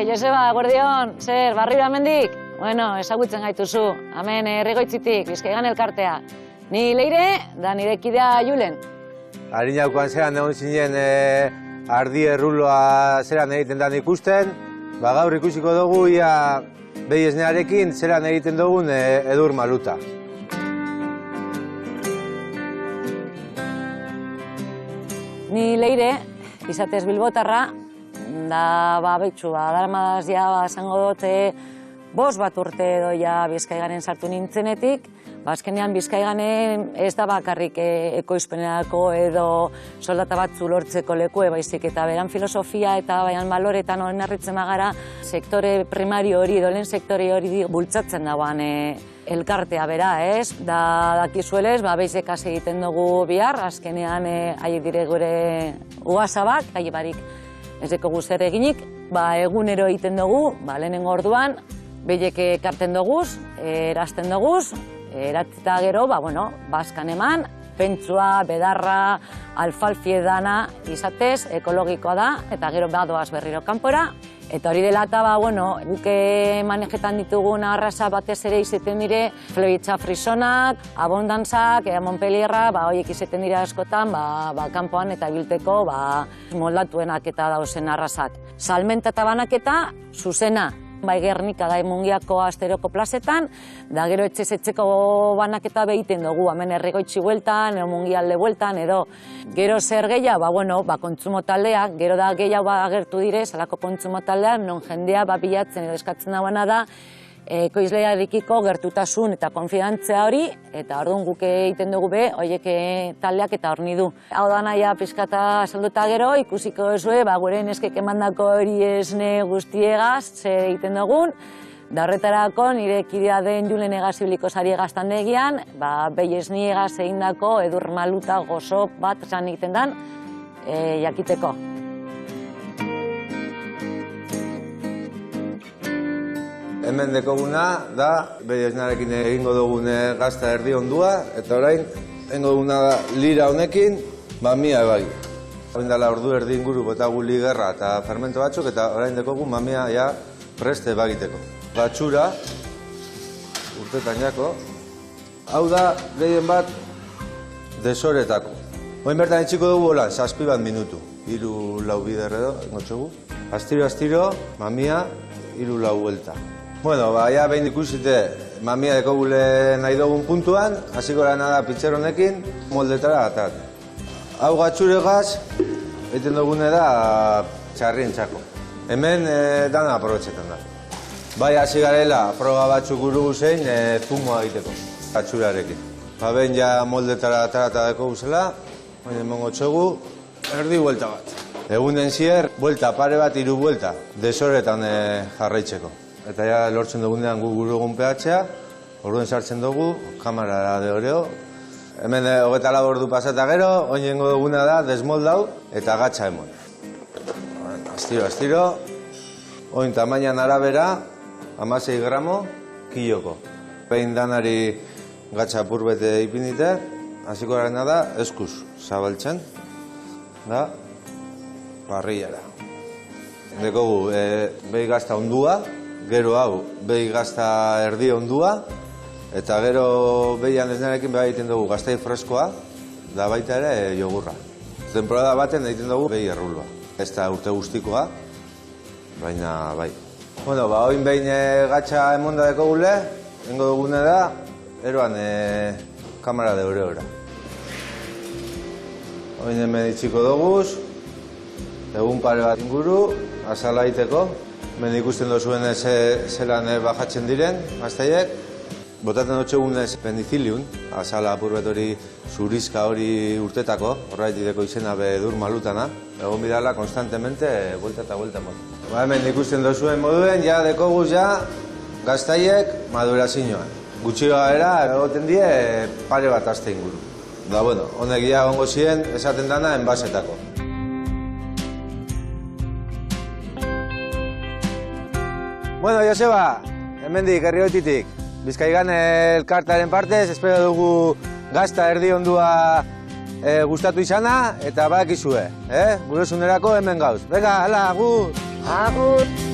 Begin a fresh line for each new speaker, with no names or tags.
Joseba, guardion, zer, barriro amendik? Bueno, ezagutzen gaituzu, hemen Herrigoitzitik, Bizkaigan elkartea. Ni Leire, da nire kidea Julen.
Harinaukoan zeran egon zinen ardi erruloa zeran egiten dan ikusten, gaur ikusiko dugu ia behi esnearekin zeran egiten dugun edur maluta.
Ni Leire, izatez Bilbotarra, da betxu, darmaz ja esango dute 5 bat urte edo ja Bizkaigaren sartu nintzenetik. Azkenean Bizkaiganen ez da bakarrik ekoizpenerako edo soldata batzu lortzeko lekue, baizik eta beran filosofia eta baian baloretan oinarritzen bagara sektore primario hori edo lehen sektore hori bultzatzen dagoan elkartea bera, ez? Da dakizuelez, beizek hasi egiten dugu bihar, azkenean haiek dire gure ugazabak, haie barik ez dekogu zer eginik, egunero egiten dugu, lehenengo orduan, behiek ekarten duguz, erazten duguz, eratzita gero, baskan eman, pentsua, bedarra, alfalfie dana izatez, ekologikoa da, eta gero badoaz berriro kanpora. Eta hori dela eta, guke manejetan ditugun arraza batez ere izaten dire, Flebitza frisonak, abondantzak, Montpellierra, horiek izaten dira askotan, kanpoan eta bilteko moldatuenak eta dauzen arrazak. Salmenta eta banaketa, zuzena. Gernika da Mungiako Asteroko plazetan, da gero etxez-etxeko banaketa behiten dugu, hemen Herrigoitzi bueltan, edo Mungialde bueltan, edo gero zer gehiago, kontsumo taldeak, gero da gehiago agertu dire, salako kontsumo taldeak, non jendea bilatzen edo eskatzen dagoena da, ekoizlearekiko gertutasun eta konfidantzia hori, eta orduan guk egiten dugu horiek taldeak eta horni du. Hau da naia pizkata salduta gero, ikusiko ezue, gure neskek emandako hori esne guztiegaz, zer egiten dugun, da horretarako nire kidea den Julen Egazibiliko sari egaztandegian, behi esni egaz egindako edur maluta gozo bat esan egiten den, jakiteko.
Hemen dekoguna da, behi esnearekin egingo dugun gazta erdi ondua, eta orain, egingo duguna da lira honekin, mamia ebai. Orain dela ordu erdi inguru botagu ligerra eta fermento batzuk, eta orain dekogu mamia ja preste bagiteko. Batxura, urtetan jako, hau da gehien bat desoretako. Oin bertan etxiko dugu holan, 7 bat minutu, 3-4 bider edo, engotxogu. Astiro, mamia, 3-4 buelta. Bueno, ja behin ikusite mamia dekogule nahi dugun puntuan, hasiko da pitzer honekin, moldetara atat. Hau gatxuregaz, egiten dugune da txarrien txako. Hemen dana aprobetxetan da. Bai hasi garela, proba batzuk guru zein, zumoa egiteko, gatxurarekin. Behin ja moldetara atarata dekogu zela, hemen mongotxogu, erdi buelta bat. Egunen zier, buelta, pare bat, 3 buelta, desoretan jarraitzeko. Eta ja lortzen dugunean gu gurugun pH-a, orduen sartzen dugu, kamarara de oreo. Hemen 24 ordu pasata gero, oinengo duguna da desmoldau eta gatsa emon. Astiro, oin tamainan arabera, 16 gramo, kiloko. Behin danari gatsa purbete ipinite, hasiko garena da eskuz zabaltzen, da parrillara. Dekogu behi gazta ondua, gero hau behi gazta erdi ondua, eta gero behian esnearekin beha egiten dugu gaztai freskoa, da baita ere jogurra. Temporada baten egiten dugu behi errulua. Ez da urte guztikoa, baina bai. Bueno, oin behin gatsa emonda dekogule, hengo dugune da, eroan kamara de oreora. Oin hemen itxiko duguz, egun pare bat inguru, azala egiteko. Hemen ikusten duzuen zelan bajatzen diren, gaztaiek. Botaten dutxegunez penicillium, azala apurbet hori zurizka hori urtetako, horraitik deko izena edur malutana. Egon bidala konstantemente, buelta eta buelta mot. Hemen ikusten duzuen moduen, ja dekoguz gaztaiek madurazioan. Gutxi gara egoten die pare bat aste inguru. Da, bueno, honek ja ongo ziren esaten dana enbasetako. Bueno, Joseba, hemendik Herrigoitzitik, Bizkaigan elkartearen partez, espero dugu gazta erdi ondua gustatu izana eta badakizue, gure zunerako hemen gauz. Venga, hala, agur! Agur!